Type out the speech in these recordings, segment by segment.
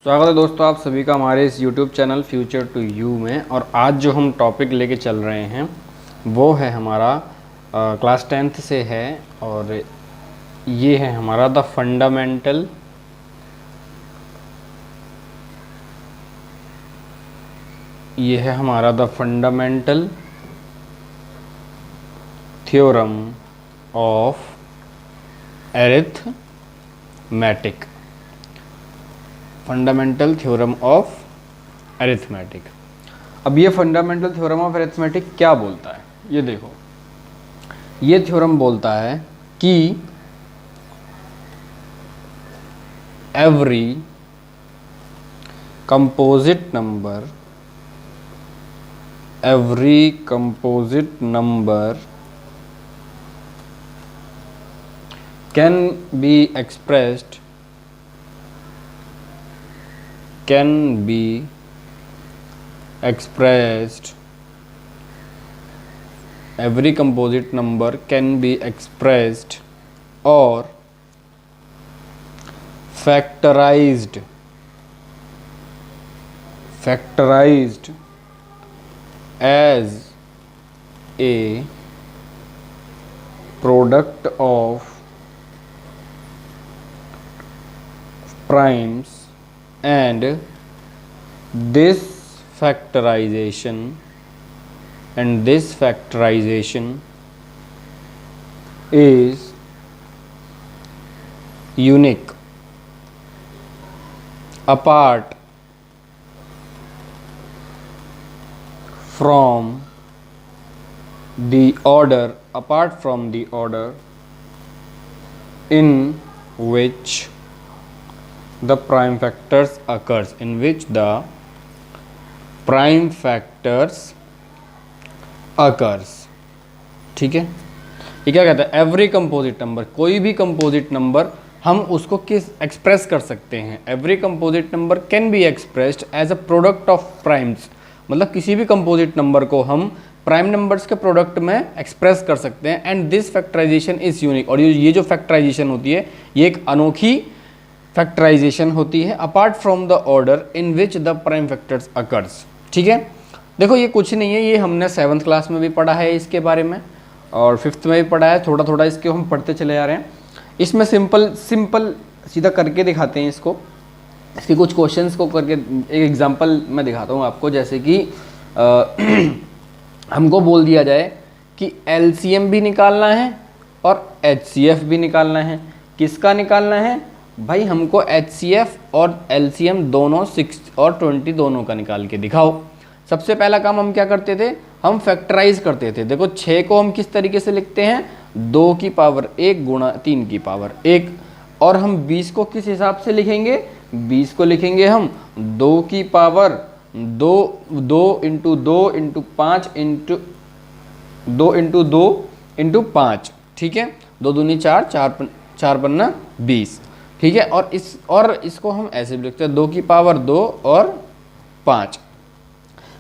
स्वागत है दोस्तों आप सभी का हमारे इस YouTube channel future to you में। और आज जो हम टॉपिक लेके चल रहे हैं वो है हमारा क्लास 10th से है और ये है हमारा the fundamental theorem of arithmetic. Fundamental theorem of arithmetic. अब ये फंडामेंटल थ्योरम ऑफ एरिथमेटिक क्या बोलता है, ये देखो। ये थ्योरम बोलता है कि every composite number can be expressed every composite number can be expressed or factorized as a product of primes, and this factorization is unique apart from the order in which the prime factors occurs, ठीक है। ये क्या कहता है? Every composite number, कोई भी composite number हम उसको किस एक्सप्रेस कर सकते हैं। Every composite number can be expressed as a product of primes, मतलब किसी भी कंपोजिट नंबर को हम प्राइम नंबर्स के प्रोडक्ट में एक्सप्रेस कर सकते हैं। And this factorization is unique, और ये जो फैक्टराइजेशन होती है ये एक अनोखी फैक्टराइजेशन होती है apart from the order in which the prime factors occurs. ठीक है, देखो ये कुछ नहीं है, ये हमने 7th क्लास में भी पढ़ा है इसके बारे में और 5th में भी पढ़ा है। थोड़ा थोड़ा इसके हम पढ़ते चले जा रहे हैं। इसमें सिंपल सीधा करके दिखाते हैं इसको। इसके कुछ क्वेश्चंस को करके एक एग्जांपल मैं दिखाता हूँ आपको। जैसे कि हमको बोल दिया जाए कि LCM भी निकालना है और HCF भी निकालना है। किसका निकालना है भाई? हमको HCF और LCM दोनों 6 और 20 दोनों का निकाल के दिखाओ। सबसे पहला काम हम क्या करते थे? हम फैक्टराइज करते थे। देखो 6 को हम किस तरीके से लिखते हैं? 2 की पावर 1 गुणा 3 की पावर 1। और हम 20 को किस हिसाब से लिखेंगे? 20 को लिखेंगे हम 2 की power 2 into 2 into 5 into 2 into 2 into 5। ठीक है, 2 दूनी 4, 4 पन्ना 20। ठीक है, और इसको हम ऐसे भी लिखते हैं 2 की पावर 2 और 5।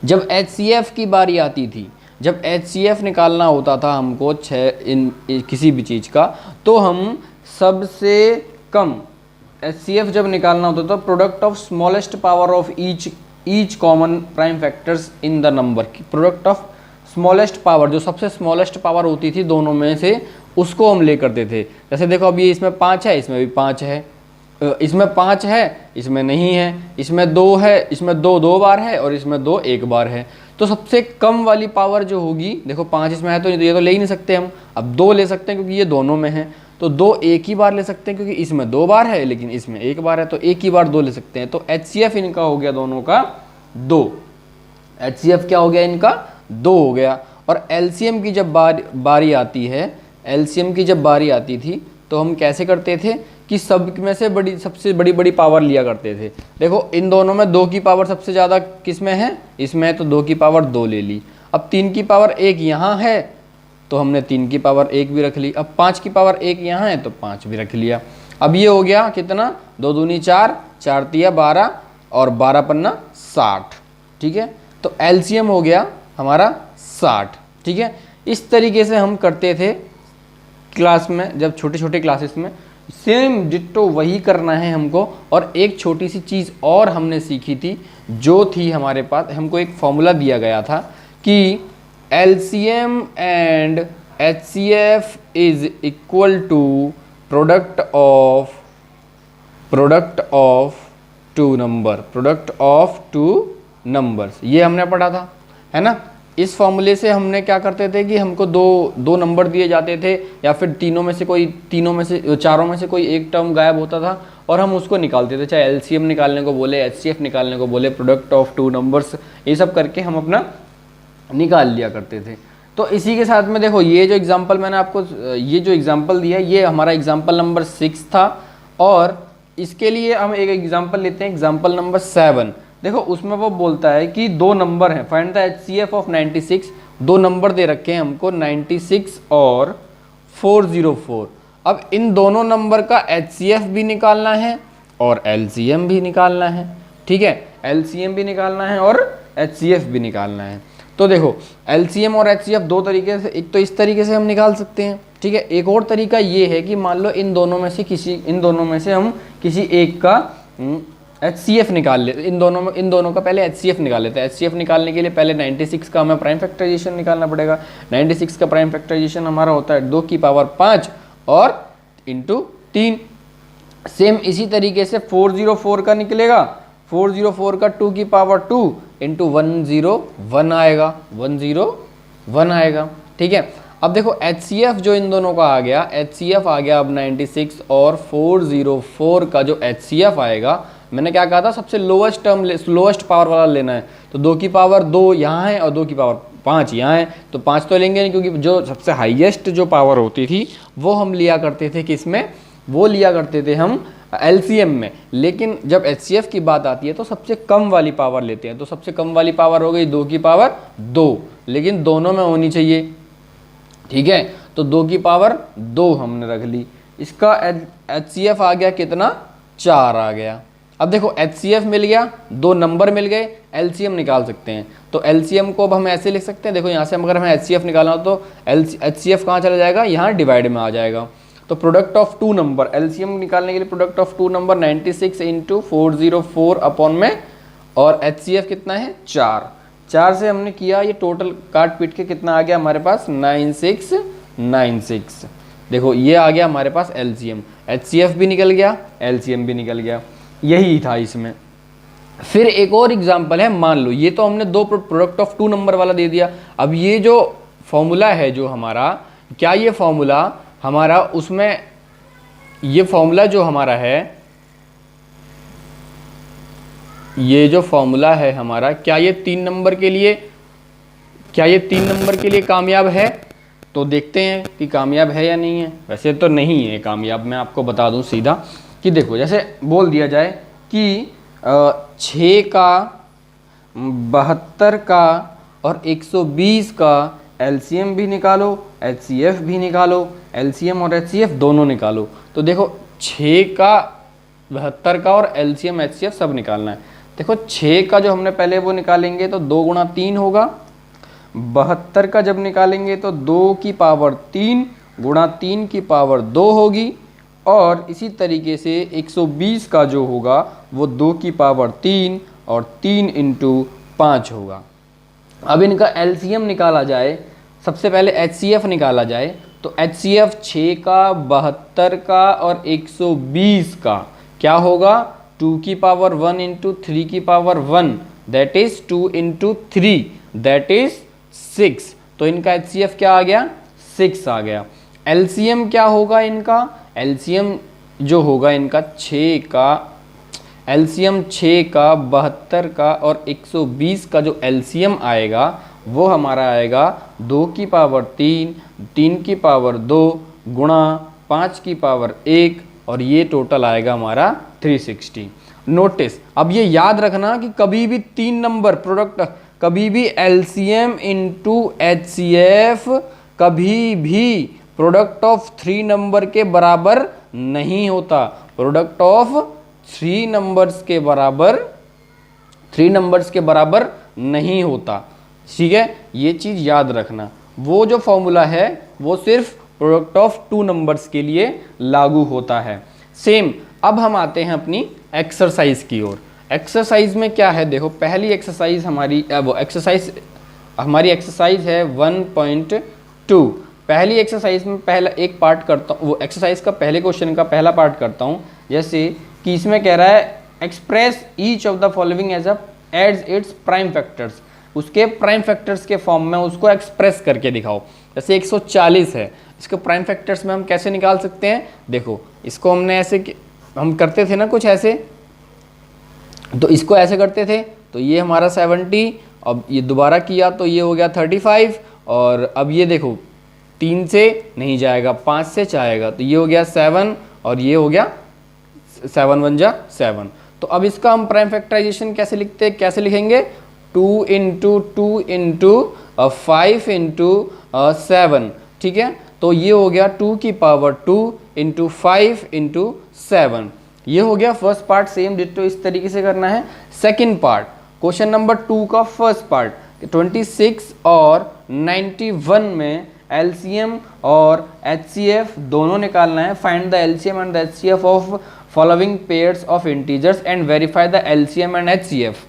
जब HCF की बारी आती थी, जब HCF निकालना होता था हमको 6 किसी भी चीज़ का, तो हम सबसे कम HCF जब निकालना होता था product of smallest power of each common prime factors in the number की प्रोडक्ट ऑफ स्मॉलेस्ट पावर, जो सबसे स्मॉलेस्ट पावर होती थी दोनों में से, उसको हम ले करते थे। जैसे देखो अब ये इसमें 5 है, इसमें भी 5 है, इसमें 5 है, इसमें नहीं है, इसमें 2 है, इसमें 2 बार है और इसमें 2 1 बार है। तो सबसे कम वाली पावर जो होगी, देखो 5 इसमें है तो ये तो ले ही नहीं सकते हम। अब 2 ले सकते हैं क्योंकि ये दोनों में है, तो 2 एक ही बार ले सकते हैं क्योंकि इसमें 2 बार है लेकिन इसमें 1 बार है, तो एक ही बार 2 ले सकते हैं। तो HCF इनका हो गया दोनों का 2। HCF क्या हो गया? इनका 2 हो गया। और LCM की जब बारी आती है, LCM की जब बारी आती थी तो हम कैसे करते थे कि सब में से सबसे बड़ी पावर लिया करते थे। देखो इन दोनों में 2 की पावर सबसे ज़्यादा किस में है? इसमें है, तो 2 की पावर 2 ले ली। अब 3 की पावर 1 यहाँ है तो हमने 3 की पावर 1 भी रख ली। अब 5 की पावर 1 यहाँ है तो 5 भी रख लिया। अब ये हो गया कितना? 2 दूनी 4, 4 तिया 12 और 12 पन्ना 60। ठीक है, तो LCM हो गया हमारा 60। ठीक है, इस तरीके से हम करते थे क्लास में, जब छोटे छोटे क्लासेस में। सेम डिट्टो वही करना है हमको। और एक छोटी सी चीज़ और हमने सीखी थी, जो थी हमारे पास, हमको एक फॉर्मूला दिया गया था कि LCM and HCF is equal to product of two numbers, ये हमने पढ़ा था, है ना। इस फॉर्मूले से हमने क्या करते थे कि हमको दो नंबर दिए जाते थे, या फिर चारों में से कोई एक टर्म गायब होता था और हम उसको निकालते थे, चाहे एलसीएम निकालने को बोले, एचसीएफ निकालने को बोले, प्रोडक्ट ऑफ टू नंबर्स, ये सब करके हम अपना निकाल लिया करते थे। तो इसी के साथ में देखो, ये जो एग्जाम्पल मैंने आपको ये जो एग्जाम्पल दिया, ये हमारा एग्जाम्पल नंबर 6 था। और इसके लिए हम एक एग्जाम्पल लेते हैं, एग्जाम्पल नंबर 7। देखो उसमें वो बोलता है कि दो नंबर हैं, फाइंड द HCF ऑफ 96। दो नंबर दे रखे हैं हमको, 96 और 404। अब इन दोनों नंबर का HCF भी निकालना है और LCM भी निकालना है, ठीक है। LCM भी निकालना है और HCF भी निकालना है। तो देखो LCM और HCF दो तरीके से, एक तो इस तरीके से हम निकाल सकते हैं, ठीक है। एक और तरीका ये है कि मान लो इन दोनों में से हम किसी एक का HCF निकाल ले, इन दोनों का पहले HCF निकाल लेते हैं। HCF निकालने के लिए पहले 96 का हमें प्राइम फैक्टराइजेशन निकालना पड़ेगा। 96 का प्राइम फैक्टराइजेशन हमारा होता है 2 की पावर 5 और इंटू 3। सेम इसी तरीके से 404 का निकलेगा, 404 का 2 की पावर 2 इंटू 101 आएगा, 101 आएगा, ठीक है। अब देखो HCF जो इन दोनों का आ गया, HCF आ गया अब 96 और 404 का जो HCF आएगा, मैंने क्या कहा था, सबसे लोएस्ट पावर वाला लेना है। तो 2 की पावर 2 यहाँ है और 2 की पावर 5 यहाँ है, तो 5 तो लेंगे नहीं, क्योंकि जो सबसे हाईएस्ट जो पावर होती थी वो हम लिया करते थे किसमें, वो लिया करते थे हम LCM में। लेकिन जब HCF की बात आती है तो सबसे कम वाली पावर लेते हैं। तो सबसे कम वाली पावर हो गई 2 की पावर 2, लेकिन दोनों में होनी चाहिए, ठीक है। तो 2 की पावर 2 हमने रख ली। इसका HCF आ गया कितना, 4 आ गया। अब देखो HCF मिल गया, दो नंबर मिल गए, LCM निकाल सकते हैं। तो LCM को अब हम ऐसे लिख सकते हैं, देखो यहाँ से अगर हमें HCF निकालना हो तो HCF कहाँ चला जाएगा, यहाँ डिवाइड में आ जाएगा। तो product of two number, LCM निकालने के लिए product of two number 96 into 404 upon में, और HCF कितना है 4 से हमने किया, ये टोटल काट पीट के कितना आ गया हमारे पास 9696। देखो ये आ गया हमारे पास LCM, HCF भी निकल गया, LCM भी निकल गया, यही था इसमें। फिर एक और एग्जांपल है, मान लो ये तो हमने दो प्रोडक्ट ऑफ टू नंबर वाला दे दिया। अब ये जो फॉर्मूला है जो हमारा, क्या ये फॉर्मूला हमारा, उसमें ये फॉर्मूला जो हमारा है, ये जो फॉर्मूला है हमारा, क्या ये 3 नंबर के लिए कामयाब है? तो देखते हैं कि कामयाब है या नहीं है। वैसे तो नहीं है कामयाब, मैं आपको बता दूं सीधा कि देखो, जैसे बोल दिया जाए कि 6 का, 72 का और 120 का LCM भी निकालो, HCF भी निकालो, LCM और HCF दोनों निकालो। तो देखो 6 का, 72 का और LCM HCF सब निकालना है। देखो 6 का जो हमने पहले वो निकालेंगे तो 2 गुणा 3 होगा। 72 का जब निकालेंगे तो 2 की पावर 3 गुणा 3 की पावर 2 होगी। और इसी तरीके से 120 का जो होगा वो 2 की पावर 3 और 3 इंटू 5 होगा। अब इनका LCM निकाला जाए, सबसे पहले HCF निकाला जाए। तो HCF 6 का, 72 का और 120 का क्या होगा, 2 की पावर 1 इंटू 3 की power 1, that is 2 into 3, that is 6। तो इनका HCF क्या आ गया, 6 आ गया। LCM क्या होगा इनका, LCM जो होगा इनका 6 का, LCM 6 का, 72 का और 120 का जो LCM आएगा वो हमारा आएगा 2 की पावर 3, 3 की पावर 2 गुणा 5 की पावर 1, और ये टोटल आएगा हमारा 360। नोटिस, अब ये याद रखना कि कभी भी 3 नंबर प्रोडक्ट, कभी भी LCM इंटू HCF कभी भी प्रोडक्ट ऑफ 3 नंबर के बराबर नहीं होता। प्रोडक्ट ऑफ 3 नंबर्स के बराबर नहीं होता, ठीक है। ये चीज याद रखना। वो जो फॉर्मूला है वो सिर्फ प्रोडक्ट ऑफ टू नंबर्स के लिए लागू होता है। सेम अब हम आते हैं अपनी एक्सरसाइज की ओर। एक्सरसाइज में क्या है, देखो पहली एक्सरसाइज हमारी हमारी एक्सरसाइज है 1.2। पहली एक्सरसाइज में पहला एक पार्ट करता हूँ, वो एक्सरसाइज का पहले क्वेश्चन का पहला पार्ट करता हूँ। जैसे कि इसमें कह रहा है express each of the following as its prime factors, उसके प्राइम फैक्टर्स के फॉर्म में उसको एक्सप्रेस करके दिखाओ। जैसे 140 है, इसके प्राइम फैक्टर्स में हम कैसे निकाल सकते हैं, देखो इसको हमने ऐसे हम करते थे ना कुछ ऐसे, तो इसको ऐसे करते थे, तो ये हमारा 70, अब ये दोबारा किया तो ये हो गया 35, और अब ये देखो 3 से नहीं जाएगा, 5 से जाएगा, तो ये हो गया 7 और ये हो गया 7 1 जा 7। तो अब इसका हम प्राइम फैक्टराइजेशन कैसे लिखते हैं, कैसे लिखेंगे, 2 इंटू 2 इंटू 5 इंटू 7, ठीक है। तो ये हो गया 2 की पावर 2 इंटू 5 इंटू 7। ये हो गया फर्स्ट पार्ट, सेम डिटो इस तरीके से करना है। सेकंड पार्ट क्वेश्चन नंबर 2 का फर्स्ट पार्ट, 26 और 91 में एलसीएम और एचसीएफ दोनों निकालना है। Find the LCM and the HCF of following pairs of integers and verify the LCM and HCF.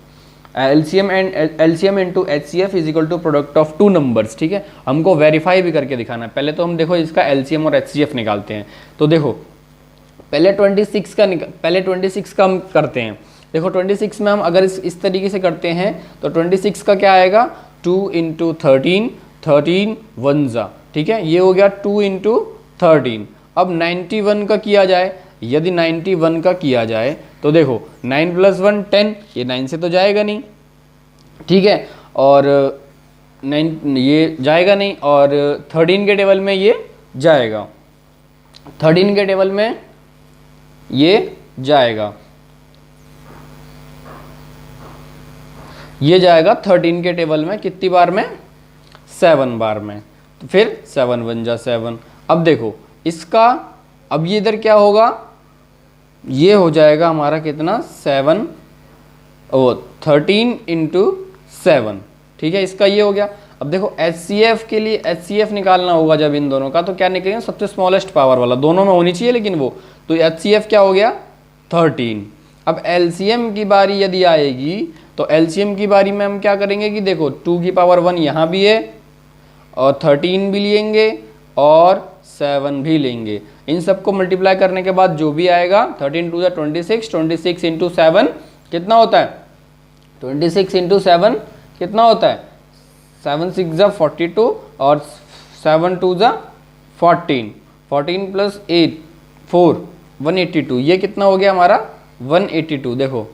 LCM into HCF is equal to product of two numbers, ठीक है। हमको verify भी करके दिखाना है। पहले तो हम देखो इसका एलसीएम और एचसीएफ निकालते हैं। तो देखो पहले 26 का हम करते हैं। देखो 26 में हम अगर इस तरीके से करते हैं तो 26 का क्या आएगा, 2 इंटू 13, 13 1 जा, ठीक है, ये हो गया 2 इंटू 13। अब 91 का किया जाए, यदि 91 का किया जाए तो देखो 9 + 1 10, ये 9 से तो जाएगा नहीं, ठीक है, और 9 ये जाएगा नहीं, और 13 के टेबल में ये जाएगा, 13 के टेबल में ये जाएगा, ये जाएगा 13 के टेबल में कितनी बार में, 7 बार में। तो फिर 7 1 जा 7। अब देखो इसका, अब ये इधर क्या होगा, ये हो जाएगा हमारा कितना 13 इंटू 7, ठीक है, इसका ये हो गया। अब देखो एचसीएफ के लिए एचसीएफ निकालना होगा जब इन दोनों का, तो क्या निकलेगा, सबसे स्मॉलेस्ट पावर वाला, दोनों में होनी चाहिए लेकिन वो, तो एचसीएफ क्या हो गया 13। अब एलसीएम की बारी यदि आएगी तो एलसीएम की बारी में हम क्या करेंगे कि देखो 2 की पावर 1 यहाँ भी है, और 13 भी लेंगे और 7 भी लेंगे। इन सबको मल्टीप्लाई करने के बाद जो भी आएगा, 13 2 26, 26 इंटू 7 कितना होता है, 26 इंटू 7 कितना होता है, 7 6 जा 42 और 7 2 जा 14, 14 प्लस 8 4 182, ये कितना हो गया हमारा 182। देखो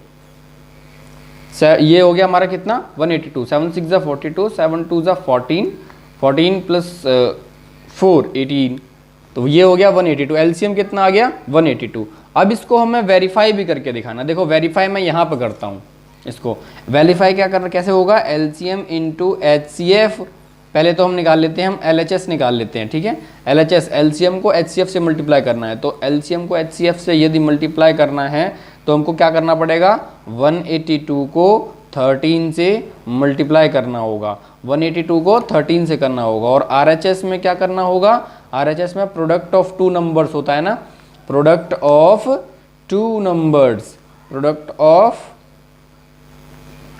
ये हो गया हमारा कितना 182, 7 6 जा 42, 7 2 जा 14, 14 प्लस 4 18, तो ये हो गया 182। एलसीएम कितना आ गया 182। अब इसको हमें वेरीफाई भी करके दिखाना। देखो वेरीफाई मैं यहाँ पर करता हूँ, इसको वेरीफाई क्या करना, कैसे होगा, एलसीएम इंटू एचसीएफ, पहले तो हम निकाल लेते हैं, हम एलएचएस निकाल लेते हैं, ठीक है। एलएचएस एलसीएम को एचसीएफ से मल्टीप्लाई करना है, तो एलसीएम को एचसीएफ से यदि मल्टीप्लाई करना है तो हमको क्या करना पड़ेगा, 182 को 13 से मल्टीप्लाई करना होगा, 182 को 13 से करना होगा। और आरएचएस में क्या करना होगा, आरएचएस में प्रोडक्ट ऑफ टू नंबर्स होता है ना, product of two numbers, product of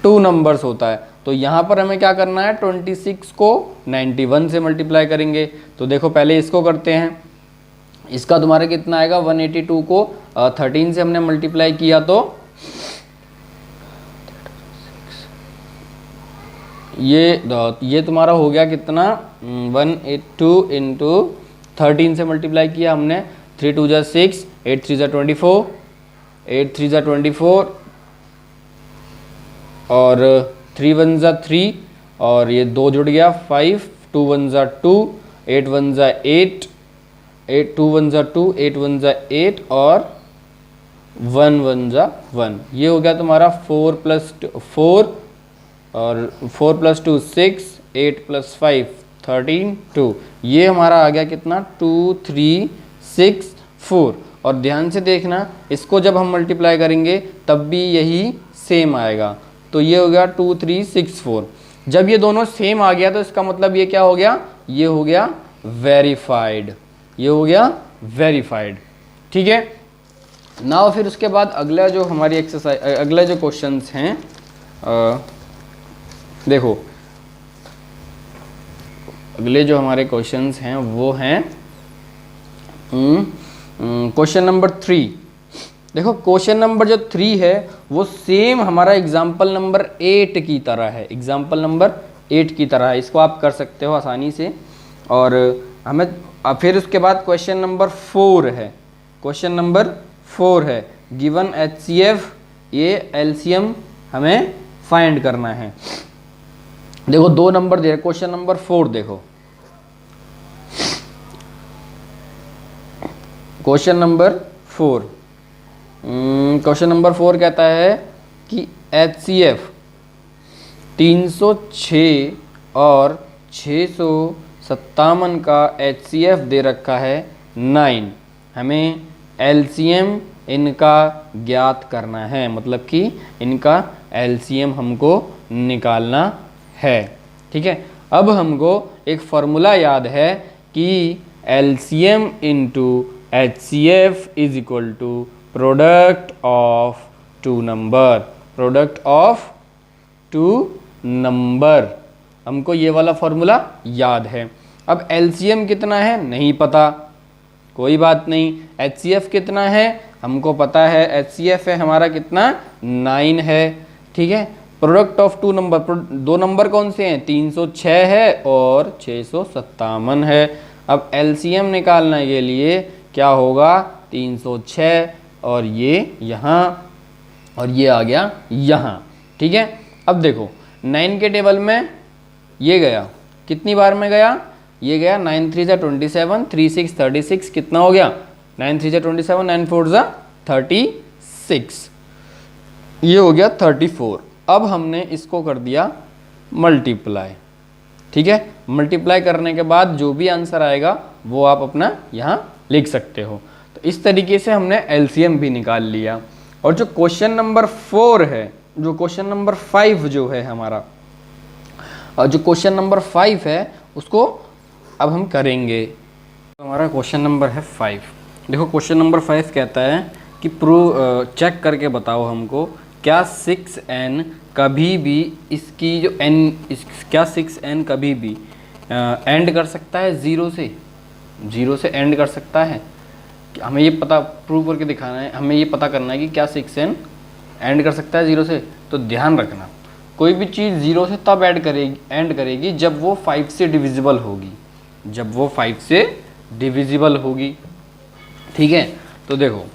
two numbers होता है। तो यहाँ पर हमें क्या करना है, 26 को 91 से मल्टीप्लाई करेंगे। तो देखो पहले इसको करते हैं, इसका तुम्हारा कितना आएगा, 182 को 13 से हमने मल्टीप्लाई किया तो ये तुम्हारा हो गया कितना, 182 इंटू 13 से मल्टीप्लाई किया हमने, 3 2 जा 6, 8 3 जा 24, 8 3 जा 24 और 3 1 जा 3 और ये 2 जुड़ गया 5, 2 1 जा 2, 8 1 जा 8, 8 2 1 जा 2, 8 1 जा 8 और 1 1 जा 1। ये हो गया तुम्हारा 4 + 4 और 4 + 2 6, 8 + 5 13 2। ये हमारा आ गया कितना, 2 3 6 4। और ध्यान से देखना, इसको जब हम मल्टीप्लाई करेंगे तब भी यही सेम आएगा। तो ये हो गया 2 3 6 4। जब ये दोनों सेम आ गया तो इसका मतलब ये क्या हो गया, ये हो गया वेरीफाइड। ये हो गया वेरीफाइड। ठीक है, नाउ फिर उसके बाद अगला जो हमारी एक्सरसाइज, अगला जो क्वेश्चंस हैं, देखो अगले जो हमारे क्वेश्चंस हैं वो हैं क्वेश्चन नंबर 3। देखो क्वेश्चन नंबर जो 3 है वो सेम हमारा एग्जाम्पल नंबर 8 की तरह है, एग्जाम्पल नंबर 8 की तरह है। इसको आप कर सकते हो आसानी से। और हमें फिर उसके बाद क्वेश्चन नंबर 4 है, क्वेश्चन नंबर 4 है गिवन HCF, ये LCM हमें फाइंड करना है। देखो 2 नंबर दे रहे, क्वेश्चन नंबर 4 देखो, क्वेश्चन नंबर 4, क्वेश्चन नंबर 4 कहता है कि HCF 306 और 657 का HCF दे रखा है 9, हमें LCM इनका ज्ञात करना है, मतलब कि इनका LCM हमको निकालना है। ठीक है, अब हमको एक फॉर्मूला याद है कि LCM into HCF is equal to product of two number, product of two number, हमको ये वाला फॉर्मूला याद है। अब LCM कितना है नहीं पता, कोई बात नहीं। HCF कितना है हमको पता है, HCF है हमारा कितना 9 है। ठीक है, प्रोडक्ट ऑफ टू नंबर, दो नंबर कौन से हैं 306 है और 657 है। अब LCM निकालने के लिए क्या होगा 306 और ये यहाँ और ये आ गया यहाँ। ठीक है, अब देखो 9 के टेबल में ये गया, कितनी बार में गया, ये गया 9 3 जा 27, 3 6 36, कितना हो गया 9 3 जा 27, 9 4 जा 36, ये हो गया 34। अब हमने इसको कर दिया मल्टीप्लाई। ठीक है, मल्टीप्लाई करने के बाद जो भी आंसर आएगा वो आप अपना यहाँ लिख सकते हो। तो इस तरीके से हमने LCM भी निकाल लिया। और जो क्वेश्चन नंबर 4 है, जो क्वेश्चन नंबर 5 जो है हमारा, जो क्वेश्चन नंबर 5 है उसको अब हम करेंगे। तो हमारा क्वेश्चन नंबर है 5। देखो क्वेश्चन नंबर 5 कहता है कि चेक करके बताओ हमको क्या 6n कभी भी इसकी जो क्या 6n कभी भी एंड कर सकता है 0 से एंड कर सकता है। हमें ये पता प्रूव करके दिखाना है, हमें ये पता करना है कि क्या 6n एंड कर सकता है 0 से। तो ध्यान रखना कोई भी चीज़ 0 से तब एंड करेगी जब वो 5 से डिविजिबल होगी, जब वो 5 से डिविजिबल होगी। ठीक है, तो देखो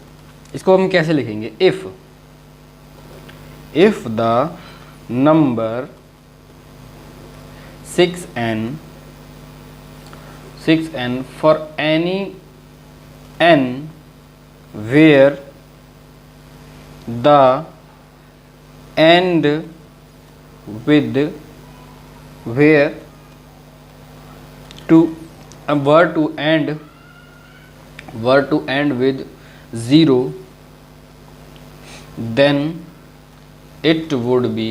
इसको हम कैसे लिखेंगे, if the number 6n for any n where the end with were to end with 0, then it would be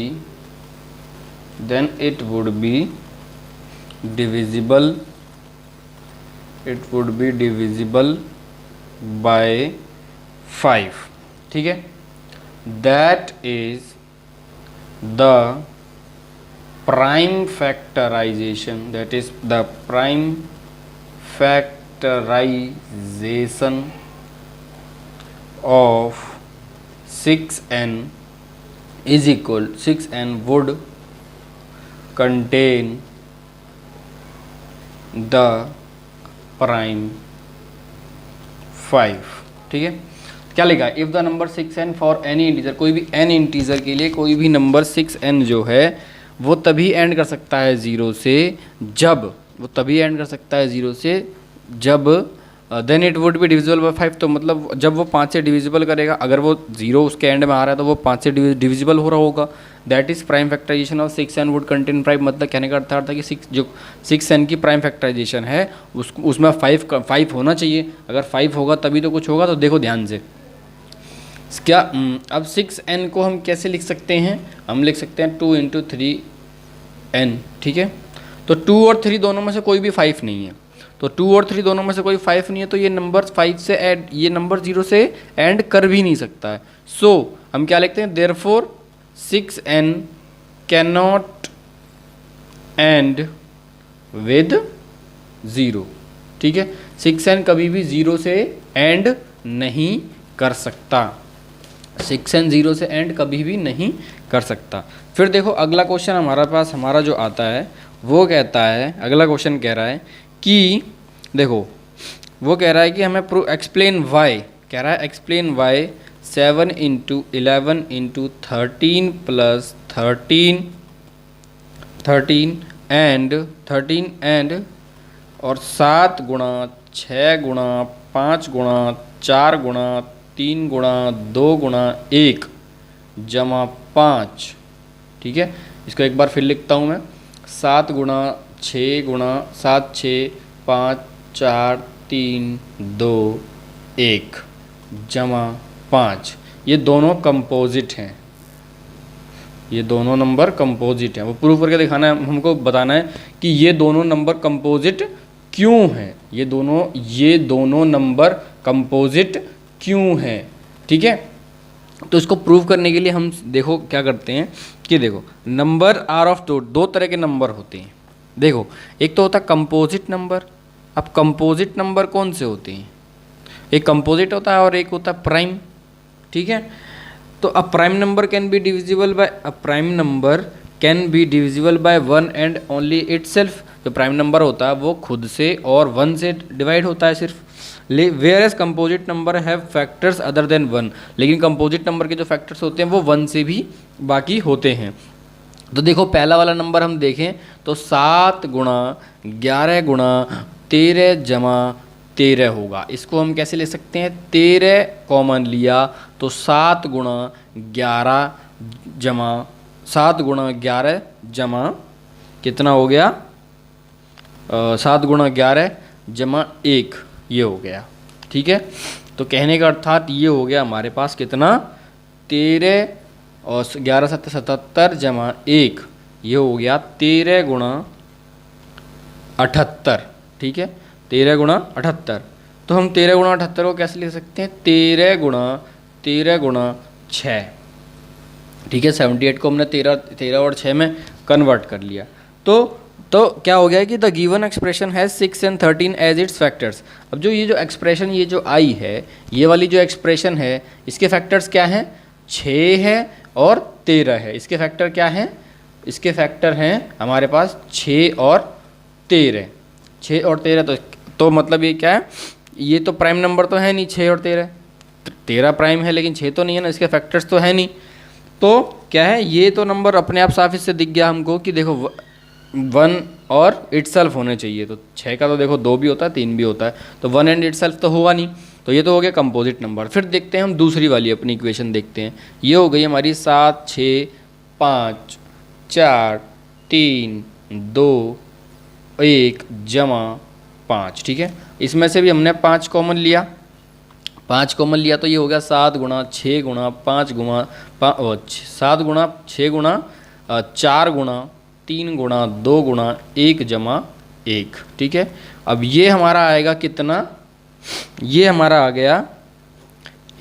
divisible by 5। ठीक है, that is the prime factorization, of 6n is equal, 6n would contain the prime 5। ठीक है, क्या लिखा, if the number 6n for any integer, कोई भी n integer के लिए कोई भी नंबर 6n जो है वो तभी एंड कर सकता है 0 से जब, वो तभी एंड कर सकता है 0 से जब then it would be divisible by 5। तो मतलब जब वो 5 से डिविजिबल करेगा, अगर वो 0 उसके एंड में आ रहा है तो वो 5 से डिविजिबल हो रहा होगा। That is prime factorization of 6n would contain 5। मतलब कहने का अर्थ था कि 6n की प्राइम फैक्टराइजेशन है उसमें 5 होना चाहिए। अगर 5 होगा तभी तो कुछ होगा। तो देखो ध्यान से क्या, अब 6n को हम कैसे लिख सकते हैं, हम लिख सकते हैं 2 × 3n। ठीक है, तो 2 और 3 दोनों में से कोई भी 5 नहीं है, तो 2 और 3 दोनों में से कोई 5 नहीं है, तो ये नंबर 5 से ऐड, ये नंबर 0 से एंड कर भी नहीं सकता है। सो हम क्या लिखते हैं, therefore 6n cannot and with 0। ठीक है, 6n कभी भी 0 से एंड नहीं कर सकता, 6n 0 से एंड कभी भी नहीं कर सकता। फिर देखो अगला क्वेश्चन हमारा पास हमारा जो आता है वो कहता है, अगला क्वेश्चन कह रहा है कि देखो वो कह रहा है कि हमें एक्सप्लेन वाई, कह रहा है explain why 7 into 11 into 13 plus 13 and और 7 गुणा 6 गुणा 5 गुणा 4 गुणा 3 गुणा 2 गुणा 1 जमा 5। ठीक है, इसको एक बार फिर लिखता हूँ मैं, 7 गुणा 6 गुणा 7 6 5 4 3 2 1 जमा 5। ये दोनों कंपोजिट हैं, ये दोनों नंबर कंपोजिट हैं। वो प्रूव करके दिखाना है, हमको बताना है कि ये दोनों नंबर कंपोजिट क्यों हैं, ये दोनों नंबर कंपोजिट क्यों हैं। ठीक है, तो इसको प्रूव करने के लिए हम देखो क्या करते हैं कि देखो नंबर आर ऑफ दो तरह के नंबर होते हैं। देखो एक तो होता है कंपोजिट नंबर। अब कंपोजिट नंबर कौन से होते हैं, एक कंपोजिट होता है और एक होता है प्राइम। ठीक है, तो a prime number can B divisible bye 1 and only itself. जो प्राइम नंबर होता है वो खुद से और 1 से डिवाइड होता है सिर्फ। Whereas composite number have factors other than 1, लेकिन कंपोजिट नंबर के जो फैक्टर्स होते हैं वो 1 से भी बाकी होते हैं। तो देखो पहला वाला नंबर हम देखें तो 7 गुणा 11 गुणा 13 जमा 13 होगा। इसको हम कैसे ले सकते हैं, 13 कॉमन लिया तो 7 गुणा 11 जमा कितना हो गया, 7 गुणा 11 जमा 1 ये हो गया। ठीक है, तो कहने का अर्थात ये हो गया हमारे पास कितना, 13 और 11 7 77 जमा 1 ये हो गया 13 गुणा 78। ठीक है, 13 गुणा 78। तो हम 13 गुणा 78 को कैसे लिख सकते हैं, 13 गुणा 6। ठीक है, 78 को हमने 13 और 6 में कन्वर्ट कर लिया। तो क्या हो गया कि the given expression has 6 and 13 as its factors. अब जो ये जो एक्सप्रेशन ये जो आई है, ये वाली जो एक्सप्रेशन है, इसके फैक्टर्स क्या हैं, 6 है और 13 है। इसके फैक्टर क्या हैं, इसके फैक्टर हैं हमारे पास 6 और 13। 6 और 13 तो मतलब ये क्या है, ये तो प्राइम नंबर तो है नहीं 6 और 13, 13 प्राइम है लेकिन 6 तो नहीं है ना, इसके फैक्टर्स तो है नहीं। तो क्या है, ये तो नंबर अपने आप साफ इससे दिख गया हमको कि देखो 1 और इटसेल्फ होने चाहिए। तो 6 का तो देखो 2 भी होता है 3 भी होता है, तो 1 एंड इटसेल्फ तो हुआ नहीं, तो ये तो हो गया कंपोजिट नंबर। फिर देखते हैं हम दूसरी वाली अपनी इक्वेशन देखते हैं। ये हो गई हमारी 7 6 5 4 3 2 1 जमा 5। ठीक है, इसमें से भी हमने 5 कॉमन लिया, 5 कॉमन लिया तो ये हो गया 7 गुणा 6 गुणा 5 गुणा 7 गुणा 6 गुणा 4 गुणा 3 गुणा 2 गुणा 1 जमा 1। ठीक है, अब ये हमारा आएगा कितना, ये हमारा आ गया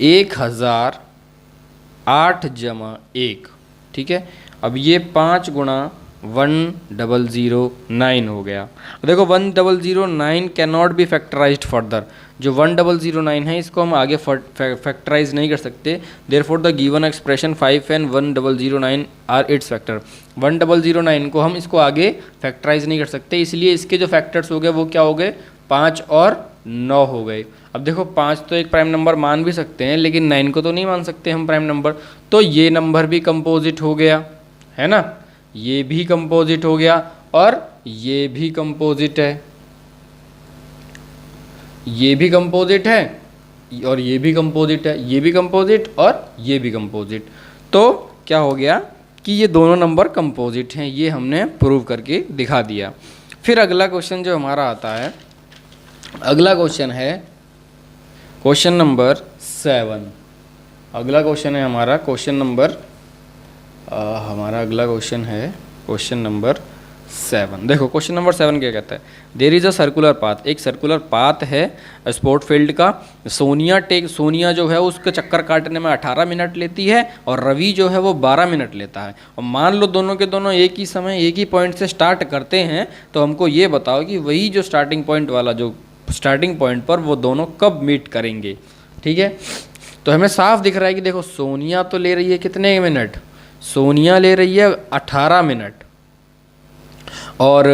1008 जमा 1। ठीक है, अब ये 5 गुणा 1009 हो गया। देखो 1009 can not be factorised further. जो 1009 है इसको हम आगे फैक्टराइज नहीं कर सकते। Therefore the given expression 5 and 1009 are its factor. 1009 को हम इसको आगे फैक्टराइज नहीं कर सकते, इसलिए इसके जो फैक्टर्स हो गए वो क्या हो गए, 5 और 9 हो गए। अब देखो 5 तो एक प्राइम नंबर मान भी सकते हैं, लेकिन 9 को तो नहीं मान सकते हम प्राइम नंबर, तो ये नंबर भी कंपोजिट हो गया है ना, ये भी कंपोजिट हो गया और ये भी कंपोजिट है, ये भी कंपोजिट है और ये भी कंपोजिट है, ये भी कंपोजिट और ये भी कंपोजिट। तो क्या हो गया कि ये दोनों नंबर कंपोजिट हैं, ये हमने प्रूव करके दिखा दिया। फिर अगला क्वेश्चन जो हमारा आता है, अगला क्वेश्चन है क्वेश्चन नंबर 7। अगला क्वेश्चन है हमारा क्वेश्चन नंबर हमारा अगला क्वेश्चन है क्वेश्चन नंबर 7। देखो क्वेश्चन नंबर 7 क्या कहता है, there is a circular path, एक सर्कुलर पाथ है स्पोर्ट फील्ड का। सोनिया जो है उसके चक्कर काटने में 18 मिनट लेती है और रवि जो है वो 12 मिनट लेता है। और मान लो दोनों के दोनों एक ही समय एक ही पॉइंट से स्टार्ट करते हैं, तो हमको ये बताओ कि वही जो स्टार्टिंग पॉइंट वाला जो स्टार्टिंग पॉइंट पर वो दोनों कब मीट करेंगे। ठीक है, तो हमें साफ दिख रहा है कि देखो सोनिया तो ले रही है कितने मिनट, सोनिया ले रही है 18 मिनट, और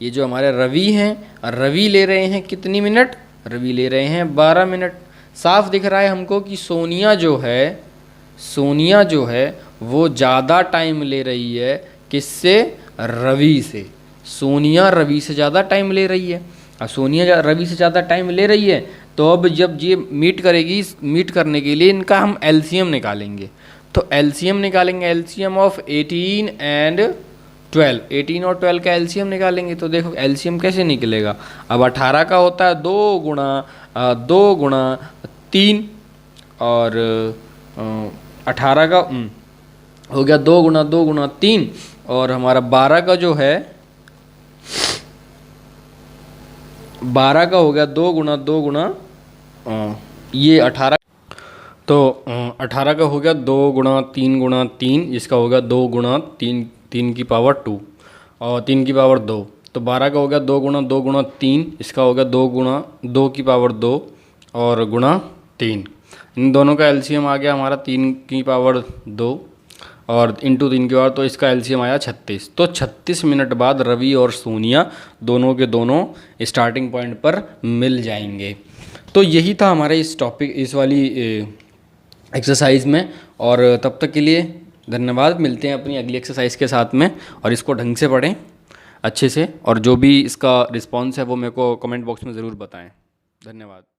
ये जो हमारे रवि हैं, रवि ले रहे हैं कितनी मिनट, रवि ले रहे हैं 12 मिनट। साफ दिख रहा है हमको कि सोनिया जो है वो ज़्यादा टाइम ले रही है किससे, रवि से। सोनिया रवि से ज़्यादा टाइम ले रही है, और सोनिया रवि से ज़्यादा टाइम ले रही है, तो अब जब ये मीट करेगी, मीट करने के लिए इनका हम एलसीएम निकालेंगे। तो एलसीएम निकालेंगे, एलसीएम ऑफ 18 एंड 12, 18 और 12 का एलसीएम निकालेंगे। तो देखो एलसीएम कैसे निकलेगा, अब 18 का होता है 2 गुणा 3, और 18 का हो गया 2 गुणा 3, और हमारा 12 का जो है 12 का हो गया 2 गुणा ये 18, तो 18 का हो गया 2 गुणा 3 जिसका हो गया 2 गुणा 3 की पावर 2 और 3 की पावर 2। तो 12 का हो गया 2 गुणा 3, इसका हो गया 2 गुणा 2 की पावर 2 और गुणा 3। इन दोनों का एलसीएम आ गया हमारा 3 की पावर 2 और इंटू 3 की पावर, तो इसका एलसीएम आया 36। तो 36 मिनट बाद रवि और सोनिया दोनों के दोनों स्टार्टिंग पॉइंट पर मिल जाएंगे। तो यही था हमारे इस टॉपिक, इस वाली एक्सरसाइज में। और तब तक के लिए धन्यवाद, मिलते हैं अपनी अगली एक्सरसाइज के साथ में, और इसको ढंग से पढ़ें अच्छे से, और जो भी इसका रिस्पॉन्स है वो मेरे को कमेंट बॉक्स में ज़रूर बताएं। धन्यवाद।